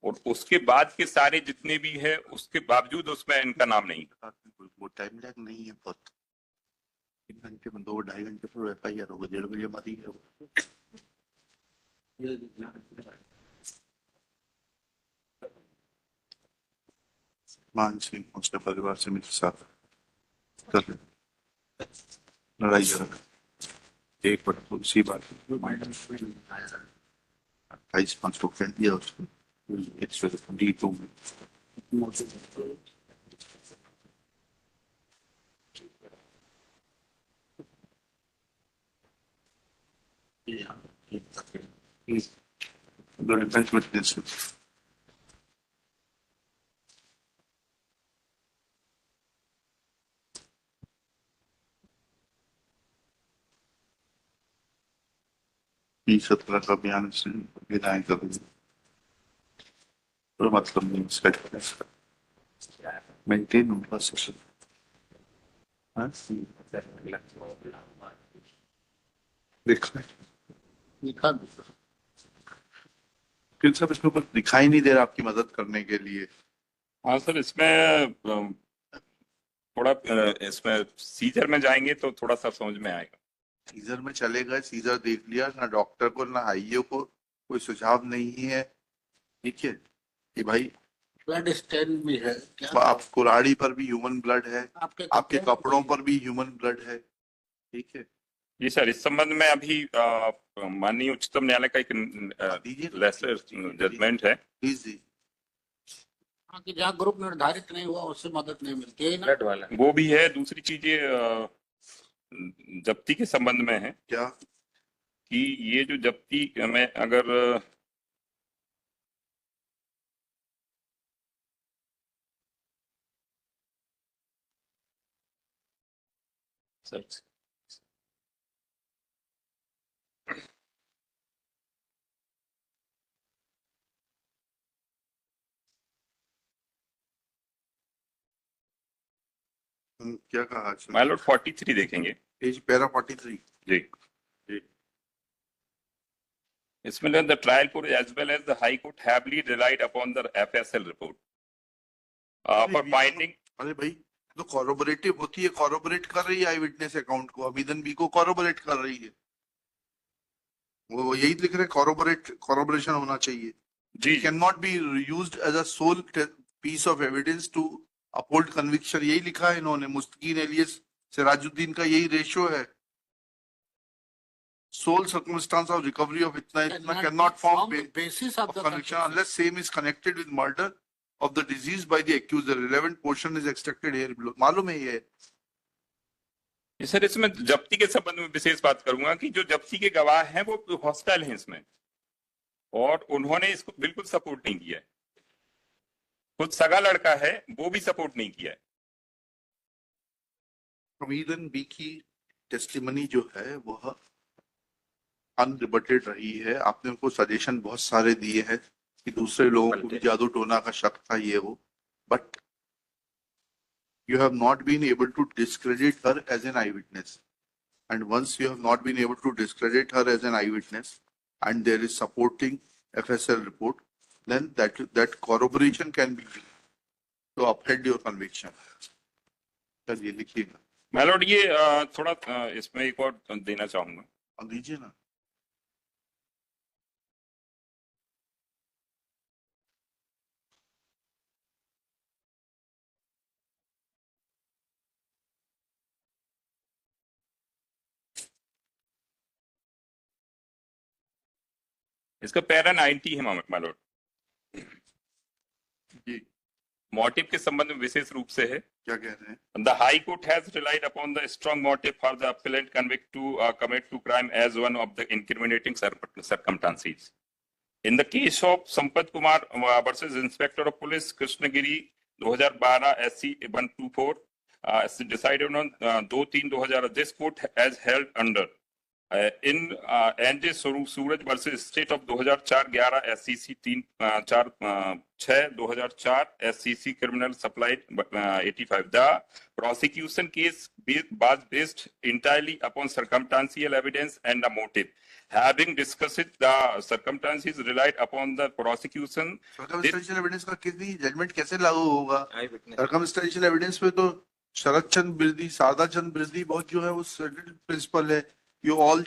और उसके बाद के सारे जितने भी है उसके बावजूद उसमें इनका नाम नहीं। वो टाइम लैग नहीं है बहुत, 3 घंटे में 2-2.5 घंटे पर FIR होगा, 1:30 बजे हमारी है। मान सिंह उसके परिवार से मेरे साथ कर लड़ाई कर एक बार तो इसी बात 28-5 को कह दिया उसको D2 में। The defense witnesses. P17 का बयान से विदाई करूंगी, तो मतलब नहीं इसका मेंटेन होगा सेशन। लिखा फिर सब इसमें कुछ दिखाई नहीं दे रहा आपकी मदद करने के लिए। हाँ सर, इसमें थोड़ा इसमें सीजर में जाएंगे तो थोड़ा सा समझ में आएगा। सीजर में चले गए, सीजर देख लिया, ना डॉक्टर को ना आईओ को कोई सुझाव नहीं है। ठीक है कि भाई ब्लड स्टेन भी है क्या? आप कुराड़ी पर भी ह्यूमन ब्लड है, आपके कपड़ों पर भी ह्यूमन ब्लड है। ठीक है जी सर, इस संबंध में अभी माननीय उच्चतम न्यायालय का एक लेसर जजमेंट है। प्लीज जी, कि जहाँ ग्रुप निर्धारित नहीं हुआ उससे मदद नहीं मिलती है ना, वाला वो भी है। दूसरी चीज ये जब्ती के संबंध में है क्या कि ये जो जब्ती में अगर सर क्या कहा माय लॉर्ड 43 देखेंगे, पेज पैरा 43 जी। इसमें the trial court as well as the high court heavily relied upon the FSL report for finding. अरे भाई तो कॉरोबोरेटिव होती है, कॉरोबोरेट कर रही है आई विटनेस अकाउंट को, अभिदन बी को कॉरोबोरेट कर रही है, वो यही लिख रहे कॉरोबोरेशन होना चाहिए जी। Cannot be used as a sole piece of evidence to uphold conviction, यही लिखा है इन्होंने। मुस्तकीन एलियस सिराजुद्दीन का यही रेशियो है, sole circumstance of recovery of itna cannot form basis of the conviction unless same is connected with murder of the deceased by the accused. The relevant portion is extracted here below. मालूम है ये sir, इसमें जब्ती के संबंध में विशेष बात करूंगा कि जो जब्ती के गवाह हैं वो हॉस्टाइल हैं इसमें, और उन्होंने इसको बिल्कुल सपोर्ट नहीं किया है। खुद सगा लड़का है वो भी सपोर्ट नहीं किया है। अमीदन बी की टेस्टिमनी जो है वह अनरिबटेड रही है। आपने उनको सजेशन बहुत सारे दिए हैं कि दूसरे लोगों को भी जादू टोना का शक था ये वो, but you have not been able to discredit her as an eyewitness, and once you have not been able to discredit her as an eyewitness and there is supporting FSL report, then that corroboration can be used to uphold your conviction. चलिए लिखिएगा। My Lord ये थोड़ा इसमें एक और देना चाहूंगा, अब दीजिए ना। इसका पैरा 90 है माय लॉर्ड। जी मोटिव के संबंध में विशेष रूप से है। क्या कह रहे हैं? The High Court has relied upon the strong motive for the appellant convict to commit to crime as one of the incriminating circumstances. In the case of Sampath Kumar versus Inspector of Police Krishnagiri 2012 SC 124 decided on 2/3/2000, this court has held under in NJ Suraj versus state of 2004-11 SCC 3-4-6-2004 SCC criminal supplied 85. The prosecution case was based entirely upon circumstantial evidence and a motive. Having discussed the circumstances relied upon the prosecution. Circumstantial evidence का किसी judgement कैसे लागू होगा? Circumstantial evidence पे तो शरद चंद्र बिरदी, शारदा चंद्र बिरदी बहुत जो है वो प्रिंसिपल है, you all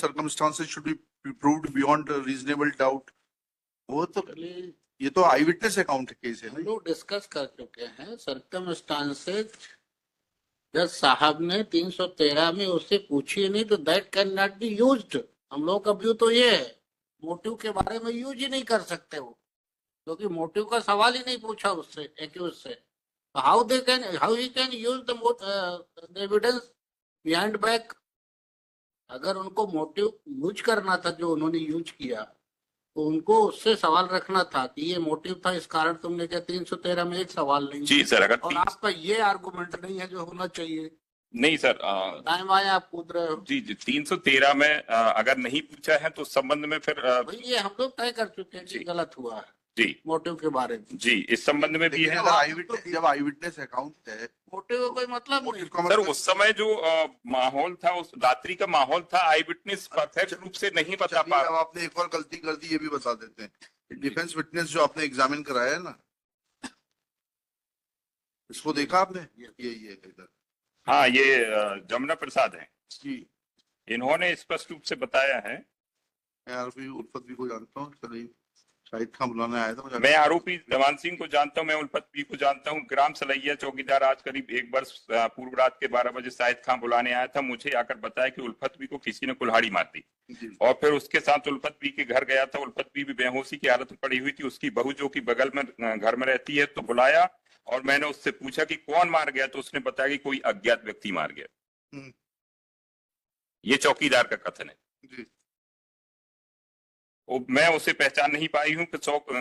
circumstances should be proved beyond a reasonable doubt. वो तो ये तो आई विटनेस अकाउंट केस है हम ना? लोग डिस्कस कर चुके हैं सर्कमस्टांसेस। जज साहब ने 313 में उससे पूछी नहीं तो that can not be used. हम लोग का व्यू तो ये है, मोटिव के बारे में यूज ही नहीं कर सकते वो, क्योंकि मोटिव का सवाल ही नहीं पूछा उससे, एक्यूज से। How he can use the evidence behind back? अगर उनको मोटिव यूज करना था जो उन्होंने यूज किया, तो उनको उससे सवाल रखना था कि ये मोटिव था, इस कारण तुमने क्या 313 में एक सवाल नहीं। जी सर, अगर और आपका ये आर्गुमेंट नहीं है जो होना चाहिए। नहीं सर, टाइम आया आप कूद रहे हो। जी 313 में अगर नहीं पूछा है तो उस संबंध में फिर भाई ये हम लोग तय कर चुके हैं कि जी। गलत हुआ है जी मोटिव के बारे में। जी इस संबंध में भी लेकिन है। अगर जब आई विटनेस अकाउंट है, मोटिव का कोई मतलब नहीं। मोटिव का सर मतलब उस समय जो माहौल था, उस रात्रि का माहौल था, आई विटनेस परफेक्ट रूप से नहीं बता पा अब आपने एक और गलती कर दी, ये भी बता देते हैं। डिफेंस विटनेस जो आपने एग्जामिन कराया है ना, इसको देखा आपने? ये इधर। हाँ, ये जमुना प्रसाद है। जी, इन्होंने स्पष्ट रूप से बताया है। मैं आरोपी उल्फत भी को जानता हूँ, चलिए शाहिद खान बुलाने आया था मुझे। मैं आरोपी देवान सिंह को जानता हूं, मैं उल्फत भी को जानता हूं। ग्राम सलैया चौकीदार आज करीब 1 वर्ष पूर्व रात के 12 बजे शाहिद खान बुलाने आया था। मुझे आकर बताया कि उल्फत भी को किसी ने कुल्हाड़ी मार दी जी। और फिर उसके साथ उल्फत भी के घर गया था। उल्फत भी बेहोशी की हालत में पड़ी हुई थी। उसकी बहू जो कि बगल में घर में रहती है, तो बुलाया और मैंने उससे पूछा कि कौन मार गया, तो उसने बताया कि कोई अज्ञात व्यक्ति मार गया। ये चौकीदार का कथन है। जी। मैं उसे पहचान नहीं पाई हूँ कि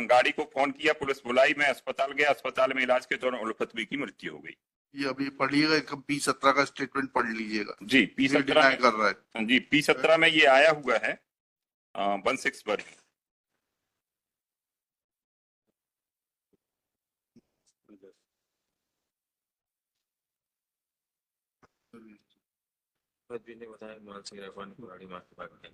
गाड़ी को फोन किया, पुलिस बुलाई, मैं अस्पताल गया। अस्पताल में इलाज के दौरान उल्फतवी की मृत्यु हो गई। ये अभी पढ़िएगा, P17 का स्टेटमेंट पढ़ लीजिएगा। जी P17 कर रहा है। जी P17 में ये आया हुआ है 16 पर। ने बताया मान सिंह राठौर ने कुल्हाड़ी मार के भाग गए।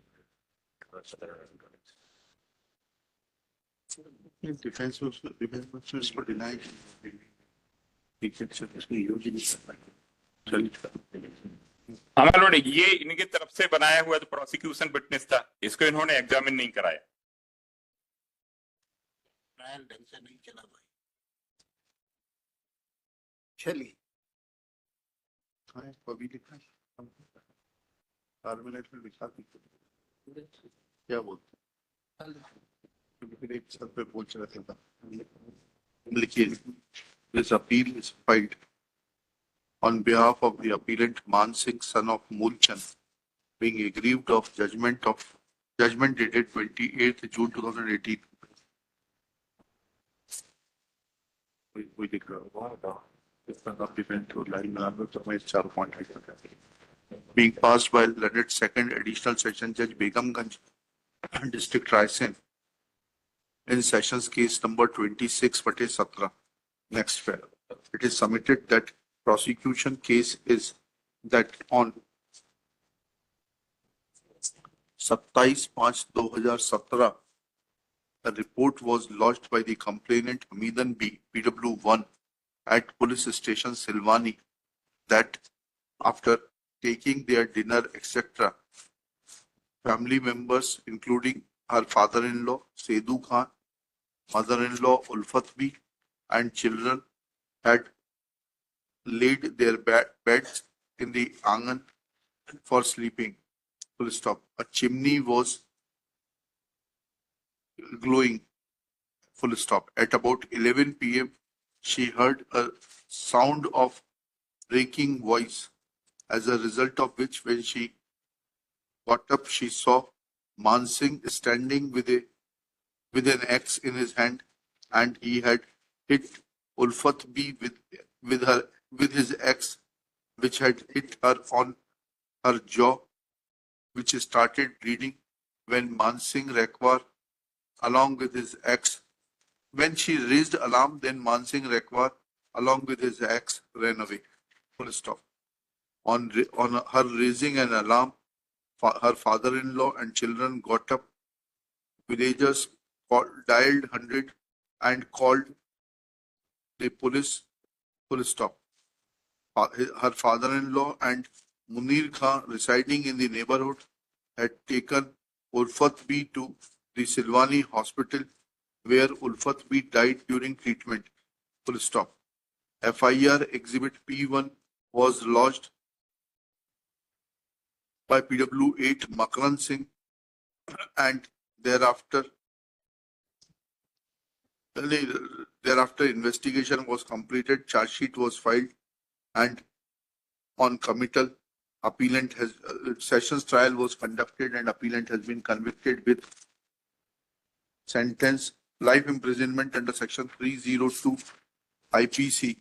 डिफेंस में इसको डिनाई हमारे ये इनके तरफ से बनाया हुआ तो प्रोसिक्यूशन विटनेस था, इसको इन्होंने एग्जामिन नहीं कराया। ट्रायल ढंग से नहीं चला भाई। चलिए अभी लिखा है, 4 मिनट में लिखा क्या बोलते एक सर पे पूछ रहे थे। लिखिए, this appeal is filed on behalf of the appellant Man Singh, son of Moolchand, being aggrieved of judgment dated 28th June 2018. कोई दिख रहा होगा इस तरह का डिफेंस को लाइन बना लो तो मैं 4 पॉइंट लिख सकता हूं। Being passed by learned second additional session judge Begumganj district Raisen in sessions case number 26/17. Next fair. It is submitted that prosecution case is that on 27/5/2017 a report was lodged by the complainant Hamidan B, PW1 at police station Silvani that after taking their dinner etc. family members including her father-in-law Sedu Khan, mother-in-law Ulfat B and children had laid their beds in the angan for sleeping. Full stop. A chimney was glowing. Full stop. At about 11 p.m., she heard a sound of breaking voice, as a result of which, when she got up, she saw Man Singh standing with an axe in his hand, and he had hit Ulfat B with his axe, which had hit her on her jaw which started bleeding when Mansingh Rekwar, along with his ex, when she raised alarm, then Mansingh Rekwar, along with his ex, ran away. Full stop. On her raising an alarm, her father-in-law and children got up. Villagers dialed 100 and called the police. Full stop. Her father-in-law and Munir Khan, residing in the neighborhood, had taken Ulfat B to the Silvani hospital, where Ulfat B died during treatment. Full stop. FIR Exhibit P1 was lodged by PW8 Makran Singh, and thereafter investigation was completed, charge sheet was filed, and on committal, appellant has sessions trial was conducted and appellant has been convicted with sentence life imprisonment under section 302 IPC